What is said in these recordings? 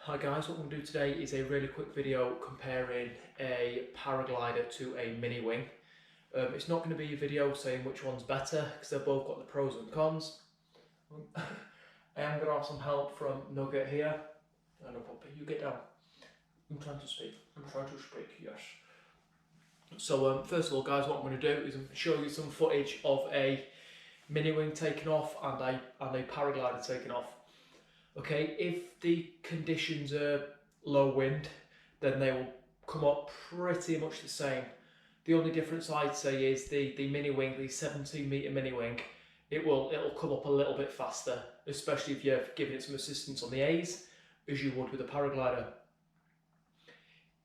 Hi guys, what I'm going to do today is a really quick video comparing a Paraglider to a mini wing. It's not going to be a video saying which one's better because they've both got the pros and cons. I am going to have some help from Nugget here. No, Poppy, you get down. I'm trying to speak, yes. So first of all guys, what I'm going to do is show you some footage of a mini wing taken off and a Paraglider taken off. Okay, if the conditions are low wind, then they will come up pretty much the same. The only difference I'd say is the mini wing, the 17-metre mini wing, it'll come up a little bit faster, especially if you're giving it some assistance on the A's, as you would with a Paraglider.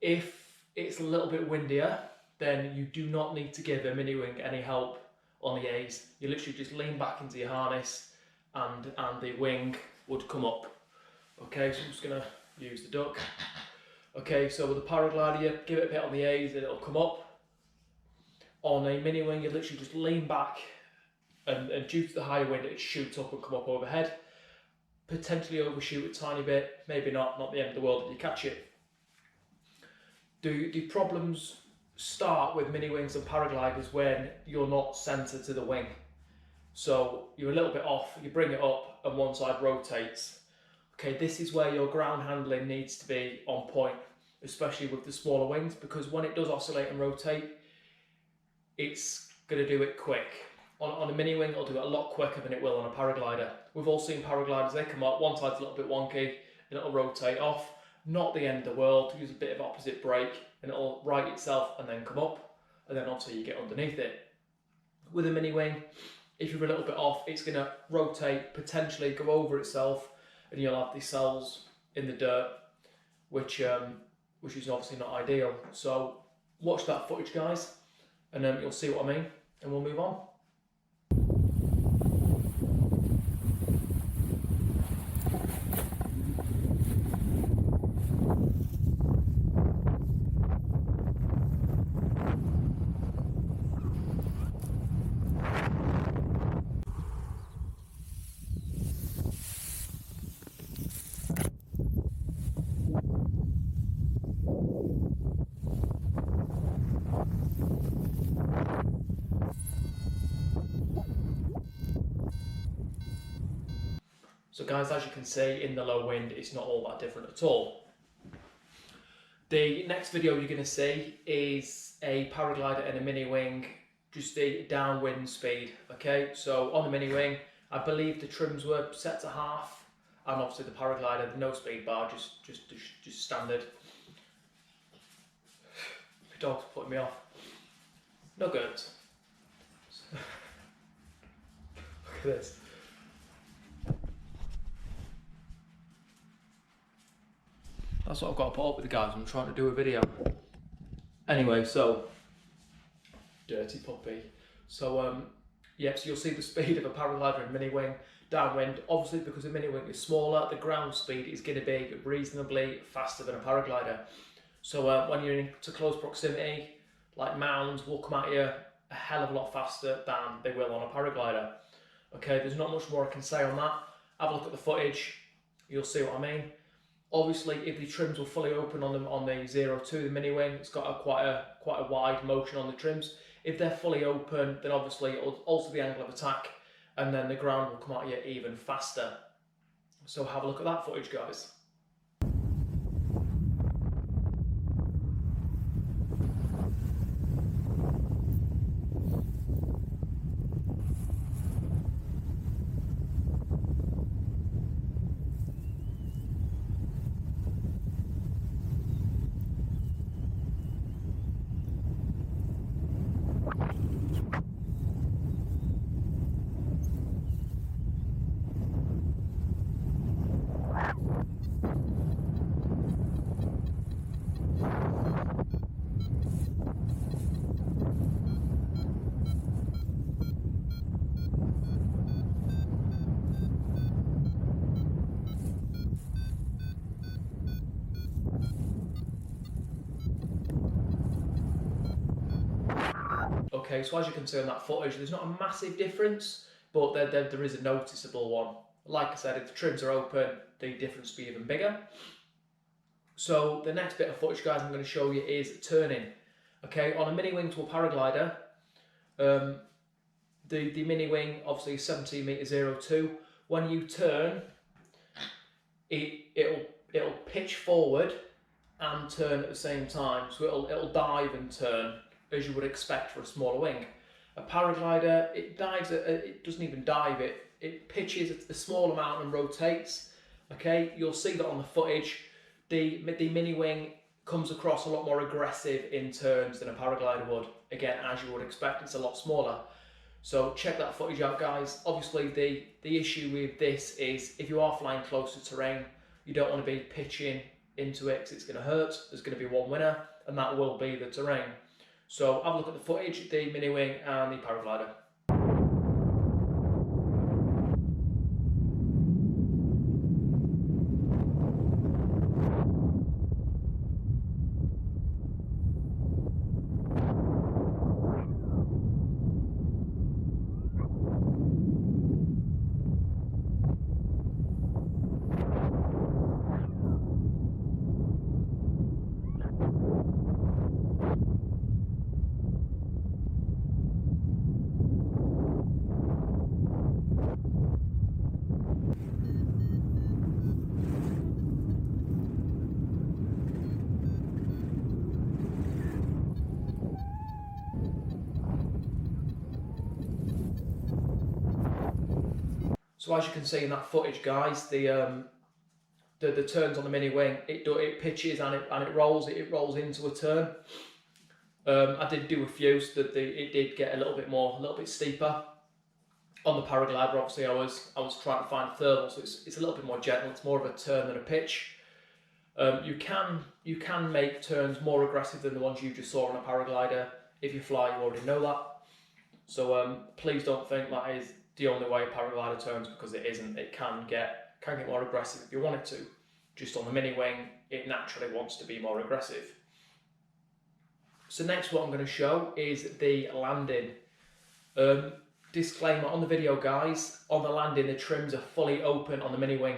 If it's a little bit windier, then you do not need to give a mini wing any help on the A's. You literally just lean back into your harness and the wing would come up. Okay, so I'm just going to use the duck. Okay, so with the Paraglider, you give it a bit on the A's and it'll come up. On a mini wing, you literally just lean back and due to the high wind, it shoots up and come up overhead. Potentially overshoot a tiny bit, maybe not the end of the world if you catch it. The problems start with mini wings and Paragliders when you're not centred to the wing. So you're a little bit off, you bring it up and one side rotates. Okay, this is where your ground handling needs to be on point, especially with the smaller wings, because when it does oscillate and rotate, it's going to do it quick. On a mini wing, it'll do it a lot quicker than it will on a Paraglider. We've all seen Paragliders, they come up, one side's a little bit wonky, and it'll rotate off. Not the end of the world, use a bit of opposite brake, and it'll right itself and then come up, and then obviously you get underneath it. With a mini wing, if you're a little bit off, it's going to rotate, potentially go over itself, and you'll have these cells in the dirt, which is obviously not ideal. So watch that footage, guys, and then you'll see what I mean, and we'll move on. So guys, as you can see, in the low wind, it's not all that different at all. The next video you're going to see is a Paraglider and a mini wing, just the downwind speed. Okay, so on the mini wing, I believe the trims were set to half, and obviously the Paraglider, the no speed bar, just standard. My dog's putting me off. No good. Look at this. That's what I've got to put up with the guys when I'm trying to do a video. Anyway, so dirty puppy. So yeah, so you'll see the speed of a Paraglider and mini wing downwind. Obviously, because a mini wing is smaller, the ground speed is going to be reasonably faster than a Paraglider. So when you're into close proximity, like mounds will come at you a hell of a lot faster than they will on a Paraglider. Okay, there's not much more I can say on that. Have a look at the footage, you'll see what I mean. Obviously, if the trims were fully open on the Zero 2, the mini wing, it's got quite a wide motion on the trims. If they're fully open, then obviously it'll alter the angle of attack, and then the ground will come at you even faster. So have a look at that footage, guys. Okay, so as you can see on that footage, there's not a massive difference, but there is a noticeable one. Like I said, if the trims are open, the difference will be even bigger. So the next bit of footage, guys, I'm going to show you is turning. Okay, on a mini wing to a paraglider, the mini wing obviously is 17.02 m. When you turn, it'll pitch forward and turn at the same time. So it'll dive and turn as you would expect for a smaller wing. A paraglider, it dives, it doesn't even dive, it pitches a small amount and rotates. Okay, you'll see that on the footage. The mini wing comes across a lot more aggressive in turns than a paraglider would. Again, as you would expect, it's a lot smaller. So check that footage out, guys. Obviously, the issue with this is if you are flying close to terrain, you don't want to be pitching into it because it's going to hurt. There's going to be one winner, and that will be the terrain. So have a look at the footage, the mini wing and the paraglider. So as you can see in that footage, guys, the turns on the mini wing, it pitches and it rolls into a turn. I did do a few so that it did get a little bit steeper. On the paraglider, obviously, I was trying to find thermal, so it's a little bit more gentle. It's more of a turn than a pitch. You can make turns more aggressive than the ones you just saw on a paraglider. If you fly, you already know that. So please don't think that is the only way a paraglider turns, because it isn't. It can get more aggressive if you want it to. Just on the mini wing, it naturally wants to be more aggressive. So next, what I'm going to show is the landing. Disclaimer on the video, guys, on the landing the trims are fully open on the mini wing.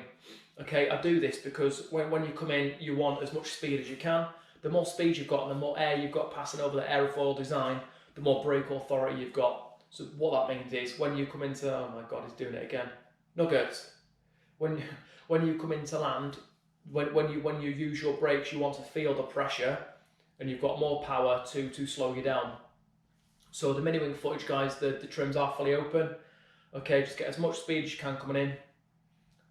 Okay, I do this because when you come in, you want as much speed as you can. The more speed you've got and the more air you've got passing over the aerofoil design, the more brake authority you've got. So what that means is when you come into, oh my god, he's doing it again. Nuggets. When you come into land, when you use your brakes, you want to feel the pressure, and you've got more power to slow you down. So the mini wing footage, guys, the trims are fully open. Okay, just get as much speed as you can coming in,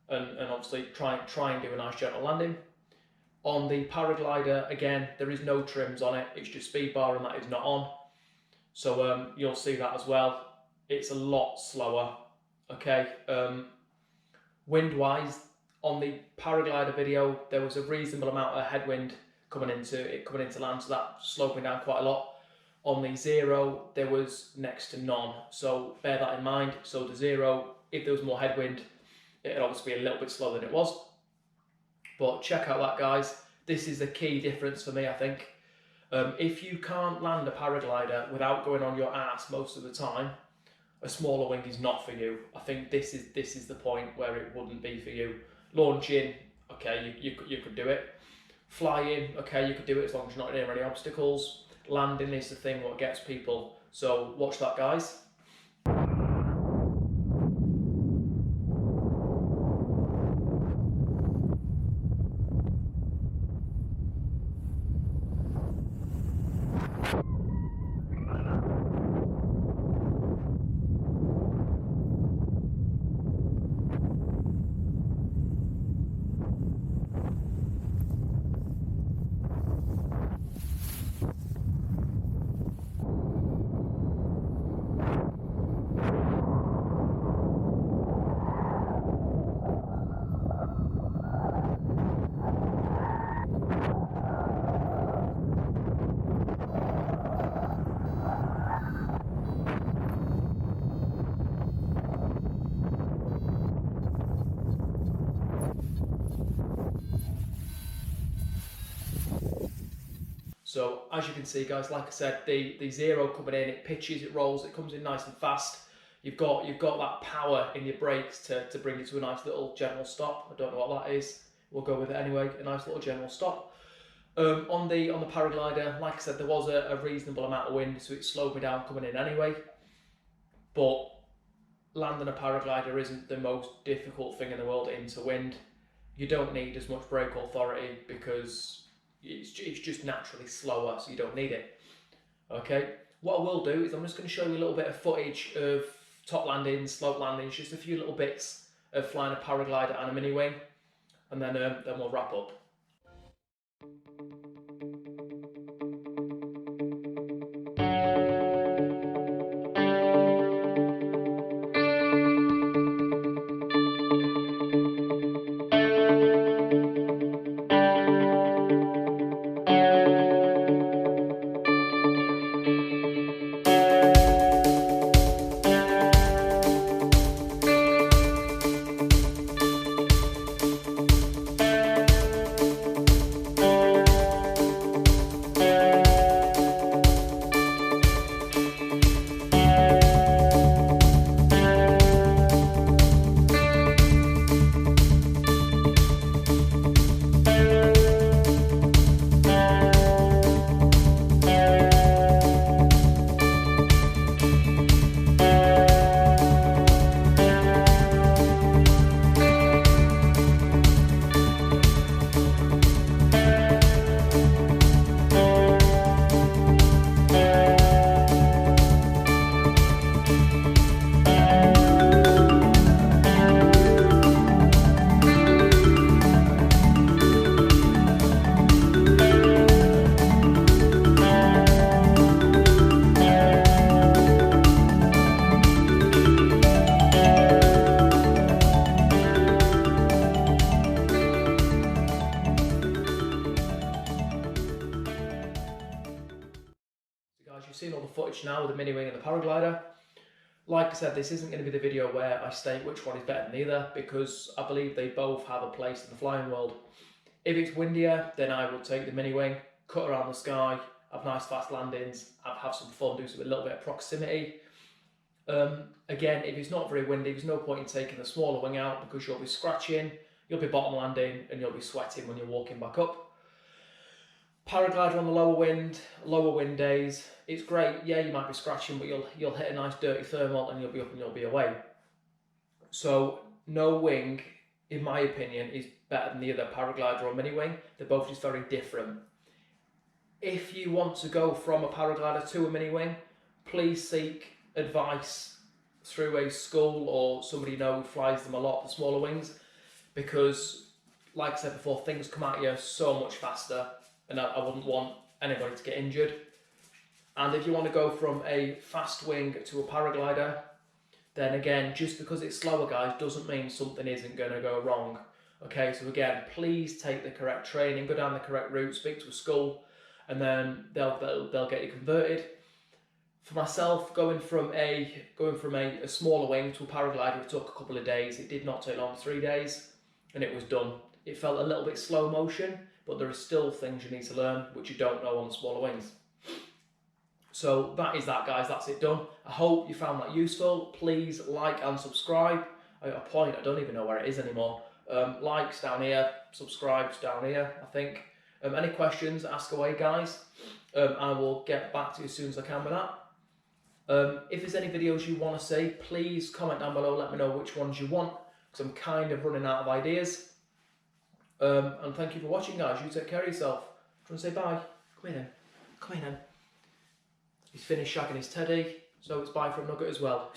and obviously try and do a nice gentle landing. On the paraglider, again, there is no trims on it. It's just speed bar, and that is not on. So you'll see that as well. It's a lot slower. Okay. Wind-wise, on the paraglider video, there was a reasonable amount of headwind coming into land, so that slowed me down quite a lot. On the Zero, there was next to none. So bear that in mind. So the Zero, if there was more headwind, it'd obviously be a little bit slower than it was. But check out that, guys. This is the key difference for me, I think. If you can't land a paraglider without going on your ass most of the time, a smaller wing is not for you. I think this is the point where it wouldn't be for you. Launching, okay, you could do it. Flying, okay, you could do it as long as you're not near any obstacles. Landing is the thing what gets people. So watch that, guys. So as you can see, guys, like I said, the Zero coming in, it pitches, it rolls, it comes in nice and fast. You've got that power in your brakes to bring it to a nice little gentle stop. I don't know what that is. we'll go with it anyway. A nice little general stop. On the paraglider, like I said, there was a reasonable amount of wind, so it slowed me down coming in anyway. But landing a paraglider isn't the most difficult thing in the world into wind. You don't need as much brake authority because it's just naturally slower, so you don't need it. Okay, what I will do is I'm just going to show you a little bit of footage of top landings, slope landings, just a few little bits of flying a paraglider and a mini wing, and then we'll wrap up. Guys, you've seen all the footage now with the mini wing and the paraglider. Like I said, this isn't going to be the video where I state which one is better than the other, because I believe they both have a place in the flying world. If it's windier, then I will take the mini wing, cut around the sky, have nice fast landings, have some fun, do a little bit of proximity. Again, if it's not very windy, there's no point in taking the smaller wing out because you'll be scratching, you'll be bottom landing, and you'll be sweating when you're walking back up. Paraglider on the lower wind days, it's great. Yeah, you might be scratching, but you'll hit a nice dirty thermal and you'll be up and you'll be away. So no wing, in my opinion, is better than the other, paraglider or mini wing. They're both just very different. If you want to go from a paraglider to a mini wing, please seek advice through a school or somebody you know who flies them a lot, the smaller wings, because like I said before, things come at you so much faster, and I wouldn't want anybody to get injured. And if you want to go from a fast wing to a paraglider, then again, just because it's slower, guys, doesn't mean something isn't going to go wrong. Okay, so again, please take the correct training, go down the correct route, speak to a school, and then they'll get you converted. For myself, going from a smaller wing to a paraglider, it took a couple of days. It did not take long, 3 days, and it was done. It felt a little bit slow motion, but there are still things you need to learn which you don't know on the smaller wings. So that is that, guys, that's it done. I hope you found that useful. Please like and subscribe. At a point, I don't even know where it is anymore. Likes down here, subscribes down here, I think. Any questions, ask away, guys. I will get back to you as soon as I can with that. If there's any videos you want to see, please comment down below, let me know which ones you want, because I'm kind of running out of ideas. And thank you for watching, guys. You take care of yourself. Do you want to say bye? Come in then. Come in then. He's finished shagging his teddy, so it's bye from Nugget as well.